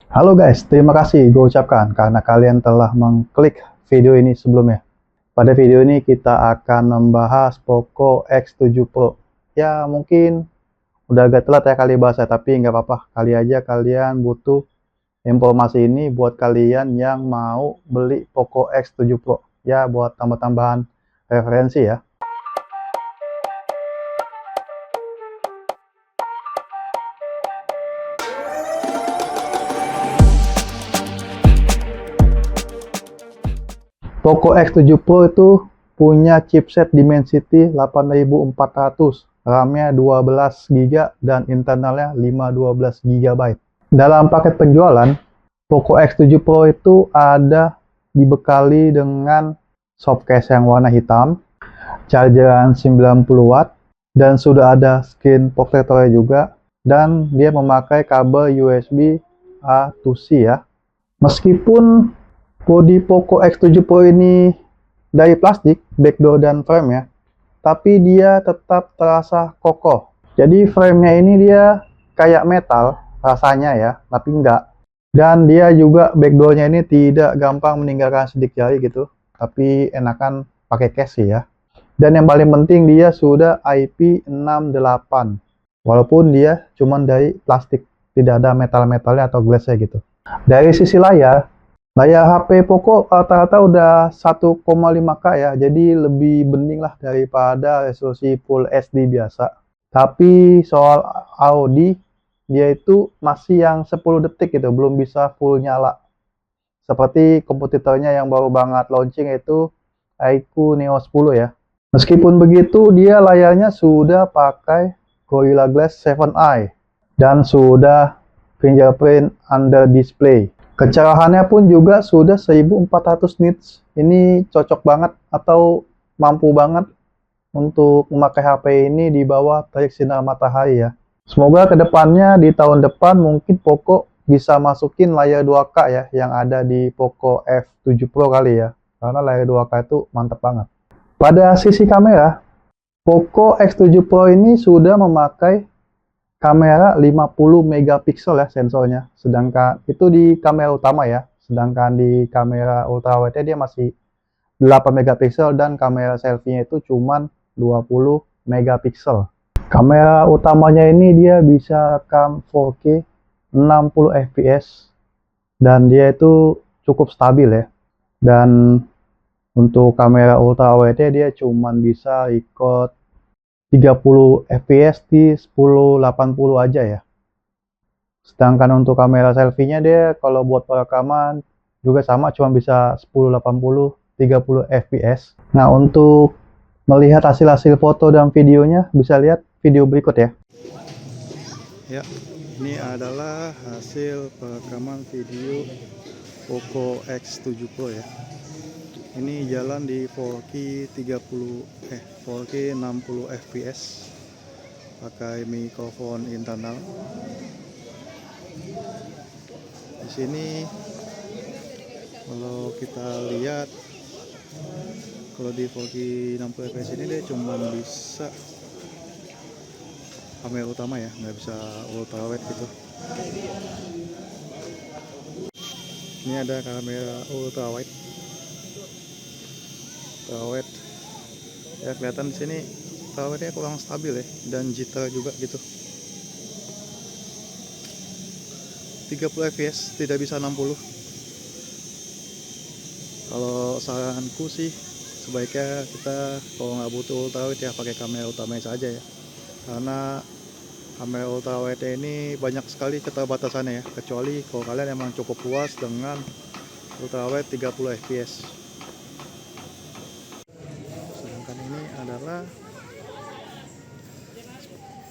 Halo guys, terima kasih gue ucapkan karena kalian telah mengklik video ini sebelumnya. Pada video ini kita akan membahas Poco X7 Pro. Ya mungkin udah agak telat ya kali bahasa, tapi nggak apa-apa. Kali aja kalian butuh informasi ini buat kalian yang mau beli Poco X7 Pro. Ya buat tambah-tambahan referensi ya. Poco X7 Pro itu punya chipset Dimensity 8400, RAM-nya 12 GB dan internalnya 512 GB. Dalam paket penjualan, Poco X7 Pro itu ada dibekali dengan softcase yang warna hitam, chargeran 90 watt, dan sudah ada screen protector juga, dan dia memakai kabel USB A to C ya. Meskipun bodi Poco X7 Pro ini dari plastik, backdoor dan frame ya, tapi dia tetap terasa kokoh. Jadi frame-nya ini dia kayak metal rasanya ya, tapi enggak. Dan dia juga backdoor-nya ini tidak gampang meninggalkan sidik jari gitu, tapi enakan pakai case ya. Dan yang paling penting dia sudah IP68, walaupun dia cuma dari plastik, tidak ada metal-metalnya atau glass-nya gitu. Dari sisi layar HP Poco rata-rata udah 1,5K ya, jadi lebih bening lah daripada resolusi Full HD biasa. Tapi soal Audi, dia itu masih yang 10 detik gitu, belum bisa full nyala. Seperti kompetitornya yang baru banget launching yaitu iQOO Neo 10 ya. Meskipun begitu, dia layarnya sudah pakai Gorilla Glass 7i dan sudah fingerprint under display. Kecerahannya pun juga sudah 1400 nits. Ini cocok banget atau mampu banget untuk memakai HP ini di bawah terik sinar matahari ya. Semoga kedepannya di tahun depan mungkin Poco bisa masukin layar 2K ya yang ada di Poco F7 Pro kali ya. Karena layar 2K itu mantap banget. Pada sisi kamera, Poco X7 Pro ini sudah memakai kamera 50 megapiksel ya sensornya, sedangkan itu di kamera utama ya, sedangkan di kamera ultrawide dia masih 8 megapiksel dan kamera selfie-nya itu cuman 20 megapiksel. Kamera utamanya ini dia bisa rekam 4K 60 fps dan dia itu cukup stabil ya. Dan untuk kamera ultrawide dia cuman bisa record 30 fps di 1080 aja ya. Sedangkan untuk kamera selfie-nya dia kalau buat perekaman juga sama, cuma bisa 1080 30 fps. Nah, untuk melihat hasil-hasil foto dan videonya bisa lihat video berikut ya. Ya, ini adalah hasil perekaman video Poco X7 Pro ya. Ini jalan di 4K 4K 60 fps pakai mikrofon internal. Di sini kalau kita lihat, kalau di 4K 60 fps ini dia cuma bisa kamera utama ya, nggak bisa ultrawide gitu. Ini ada kamera ultrawide ya, kelihatan di sini ultrawide-nya kurang stabil ya, dan jitter juga gitu. 30 fps, tidak bisa 60. Kalau saranku sih sebaiknya kita kalau nggak butuh ultrawide ya pakai kamera utamanya saja ya, karena kamera ultrawide ini banyak sekali keterbatasannya ya, kecuali kalau kalian emang cukup puas dengan ultrawide 30 fps. Sedangkan ini adalah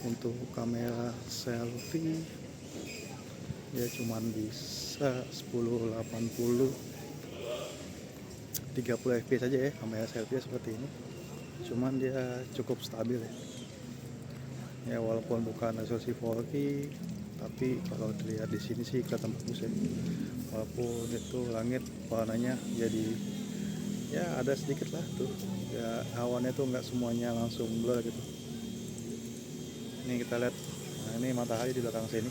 untuk kamera selfie, dia cuman bisa 1080 30 fps aja ya kamera selfie seperti ini, cuman dia cukup stabil ya, walaupun bukan resolusi 4K, tapi kalau dilihat di sini sih kelihatan bagus ya, walaupun itu langit warnanya jadi ya ada sedikit lah tuh ya, awannya tuh nggak semuanya langsung blur gitu. Ini kita lihat, nah ini matahari di belakang sini.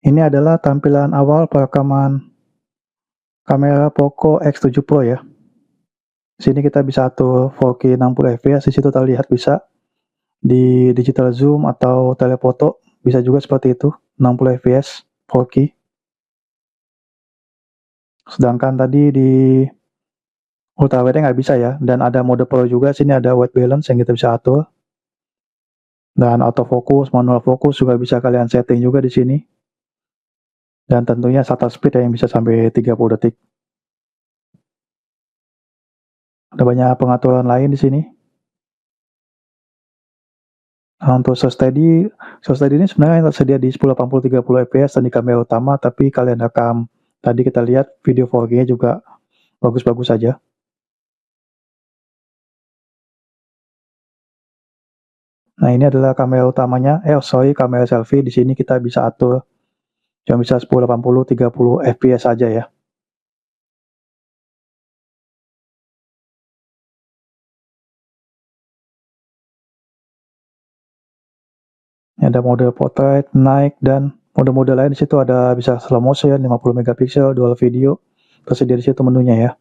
Ini adalah tampilan awal perekaman kamera Poco X7 Pro ya. Di sini kita bisa atur 4K 60 fps, di situ terlihat bisa di digital zoom atau telefoto, bisa juga seperti itu 60 fps 4K. Sedangkan tadi di ultra wide nggak bisa ya, dan ada mode pro juga. Sini ada white balance yang kita bisa atur, dan autofocus, manual focus juga bisa kalian setting juga di sini. Dan tentunya shutter speed yang bisa sampai 30 detik. Ada banyak pengaturan lain di sini. Nah, untuk show steady ini sebenarnya tersedia di 1080 30 fps dan di kamera utama, tapi kalian rekam tadi kita lihat video 4K juga bagus-bagus saja. Nah, ini adalah kamera utamanya, kamera selfie. Di sini kita bisa atur cuma bisa 1080 30 fps saja ya. Ini ada mode portrait, night, dan mode-mode lain. Di situ ada bisa slow motion, 50 megapiksel, dual video. Tersedia di situ menunya ya.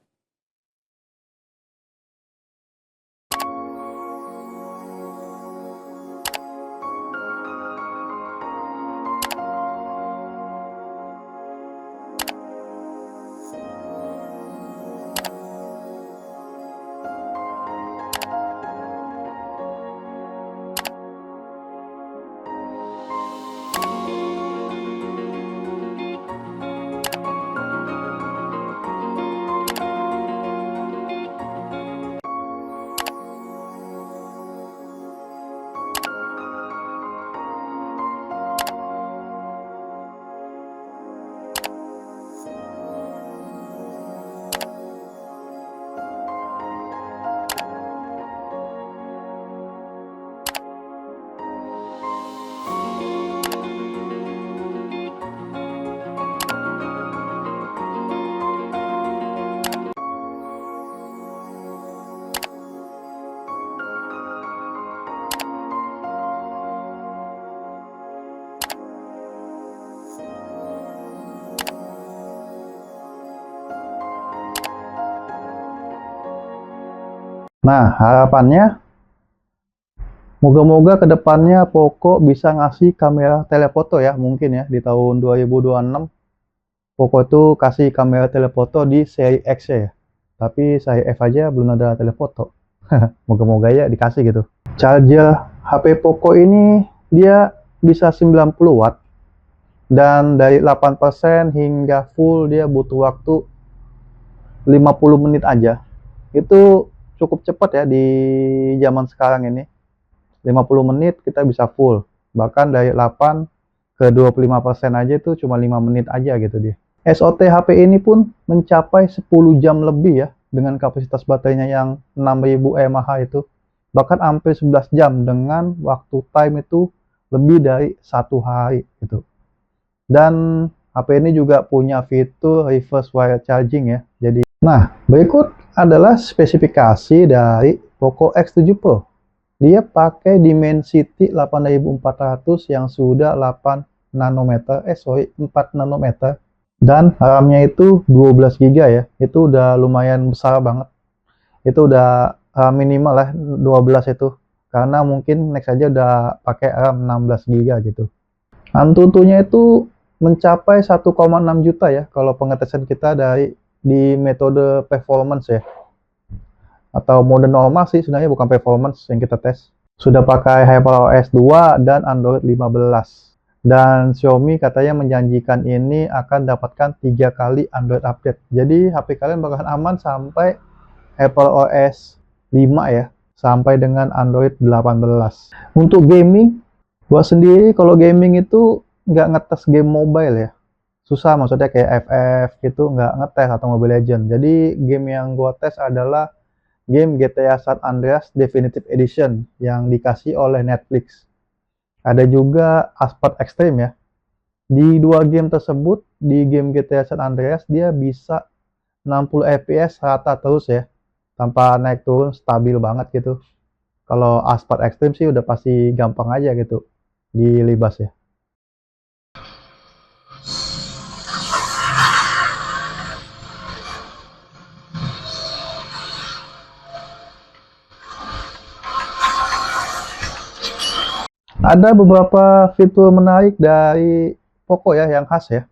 Nah, harapannya moga-moga kedepannya Poco bisa ngasih kamera telefoto ya, mungkin ya di tahun 2026 Poco itu kasih kamera telefoto di seri X ya. Tapi seri F aja belum ada telefoto. Moga-moga ya dikasih gitu. Charger HP Poco ini dia bisa 90 watt dan dari 8% hingga full dia butuh waktu 50 menit aja. Itu cukup cepat ya di zaman sekarang ini. 50 menit kita bisa full. Bahkan dari 8 ke 25% aja itu cuma 5 menit aja gitu dia. SOT HP ini pun mencapai 10 jam lebih ya, dengan kapasitas baterainya yang 6000 mAh itu. Bahkan hampir 11 jam dengan waktu time itu lebih dari 1 hari gitu. Dan HP ini juga punya fitur reverse wire charging ya. Jadi, nah berikut adalah spesifikasi dari Poco X7 Pro. Dia pakai Dimensity 8400 yang sudah 4 nanometer dan RAM-nya itu 12 GB ya. Itu udah lumayan besar banget. Itu udah minimal lah 12 itu. Karena mungkin next aja udah pakai RAM 16 GB gitu. Antutunya itu mencapai 1,6 juta ya kalau pengetesan kita di metode performance ya. Atau mode normal sih sebenarnya, bukan performance yang kita tes. Sudah pakai HyperOS 2 dan Android 15. Dan Xiaomi katanya menjanjikan ini akan dapatkan 3 kali Android update. Jadi HP kalian bakalan aman sampai HyperOS 5 ya, sampai dengan Android 18. Untuk gaming, gua sendiri kalau gaming itu nggak ngetes game mobile ya. Susah, maksudnya kayak FF gitu nggak ngetes atau Mobile Legends. Jadi game yang gua tes adalah game GTA San Andreas Definitive Edition yang dikasih oleh Netflix. Ada juga Asphalt Extreme ya. Di dua game tersebut, di game GTA San Andreas dia bisa 60 fps rata terus ya. Tanpa naik turun, stabil banget gitu. Kalau Asphalt Extreme sih udah pasti gampang aja gitu dilibas ya. Ada beberapa fitur menarik dari Poco ya yang khas ya,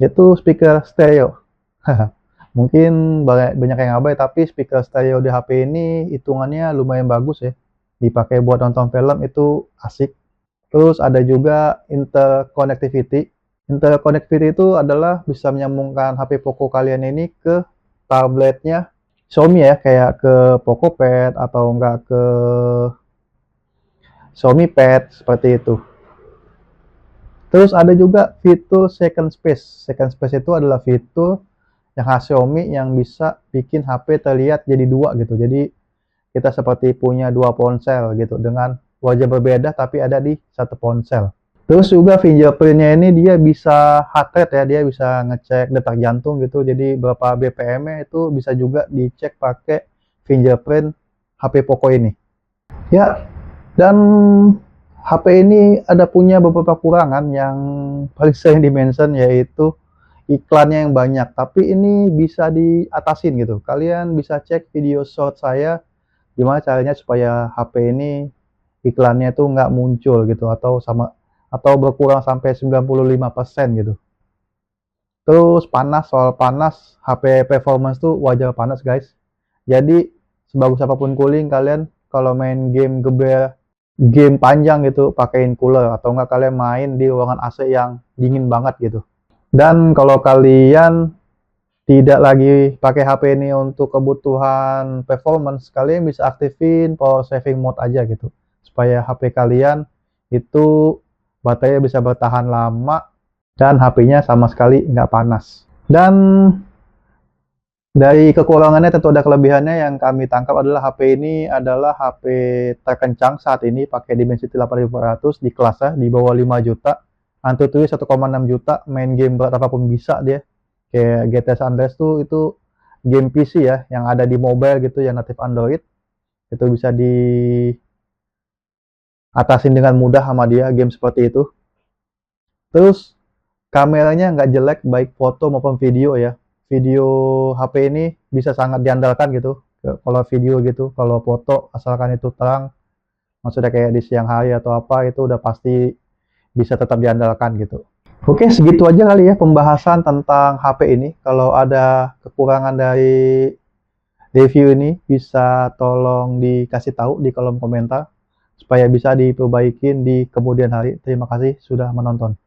yaitu speaker stereo. Mungkin banyak yang abai, tapi speaker stereo di HP ini hitungannya lumayan bagus ya. Dipakai buat nonton film itu asik. Terus ada juga interconnectivity. Interconnectivity itu adalah bisa menyambungkan HP Poco kalian ini ke tabletnya Xiaomi ya, kayak ke Poco Pad atau enggak ke Xiaomi Pad seperti itu. Terus ada juga fitur second space. Second space itu adalah fitur yang khas Xiaomi yang bisa bikin HP terlihat jadi dua gitu. Jadi kita seperti punya dua ponsel gitu dengan wajah berbeda tapi ada di satu ponsel. Terus juga fingerprintnya ini dia bisa heart rate ya, dia bisa ngecek detak jantung gitu. Jadi berapa BPM-nya itu bisa juga dicek pakai fingerprint HP Poco ini. Ya, dan HP ini ada punya beberapa kurangan yang paling sering dimention, yaitu iklannya yang banyak. Tapi ini bisa diatasin gitu. Kalian bisa cek video short saya gimana caranya supaya HP ini iklannya tuh nggak muncul gitu atau berkurang sampai 95% gitu. Terus panas, soal panas, HP performance tuh wajar panas guys. Jadi sebagus apapun cooling, kalian kalau main game geber, game panjang gitu pakein cooler, atau enggak kalian main di ruangan AC yang dingin banget gitu. Dan kalau kalian tidak lagi pakai HP ini untuk kebutuhan performance, kalian bisa aktifin power saving mode aja gitu, supaya HP kalian itu baterainya bisa bertahan lama dan HP-nya sama sekali nggak panas. Dan dari kekurangannya tentu ada kelebihannya. Yang kami tangkap adalah HP ini adalah HP terkencang saat ini, pakai Dimensity 8400 di kelasnya di bawah 5 juta. Antutu 1,6 juta, main game berat apapun bisa dia. Kayak GTA San Andreas tuh itu game PC ya, yang ada di mobile gitu, yang native Android. Itu bisa diatasin dengan mudah sama dia, game seperti itu. Terus kameranya nggak jelek, baik foto maupun video ya. Video HP ini bisa sangat diandalkan gitu. Kalau video gitu, kalau foto asalkan itu terang, maksudnya kayak di siang hari atau apa, itu udah pasti bisa tetap diandalkan gitu. Oke, segitu aja kali ya pembahasan tentang HP ini. Kalau ada kekurangan dari review ini, bisa tolong dikasih tahu di kolom komentar supaya bisa diperbaikin di kemudian hari. Terima kasih sudah menonton.